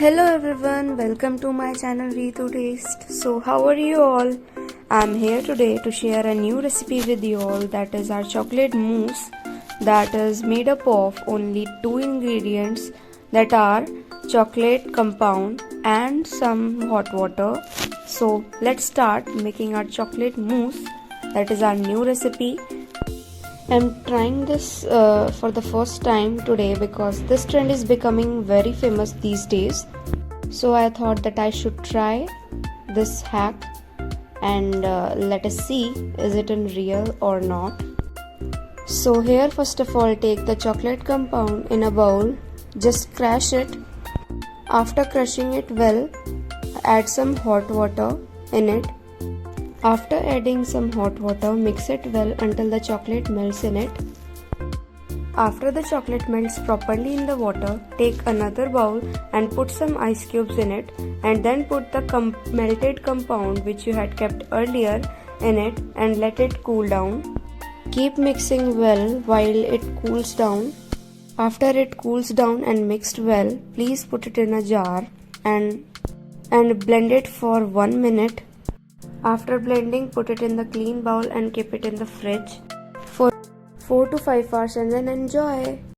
Hello everyone, welcome to my channel Ritu Taste. So how are you all? I'm here today to share a new recipe with you all, that is our chocolate mousse, that is made up of only two ingredients, that are chocolate compound and some hot water. So let's start making our chocolate mousse, that is our new recipe. I'm trying this for the first time today because this trend is becoming very famous these days. So I thought that I should try this hack and let us see is it in real or not. So here first of all take the chocolate compound in a bowl, just crush it. After crushing it well, add some hot water in it. After adding some hot water, mix it well until the chocolate melts in it. After the chocolate melts properly in the water, take another bowl and put some ice cubes in it, and then put the melted compound which you had kept earlier in it and let it cool down. Keep mixing well while it cools down. After it cools down and mixed well, please put it in a jar and blend it for 1 minute. After blending, put it in the clean bowl and keep it in the fridge for 4 to 5 hours and then enjoy.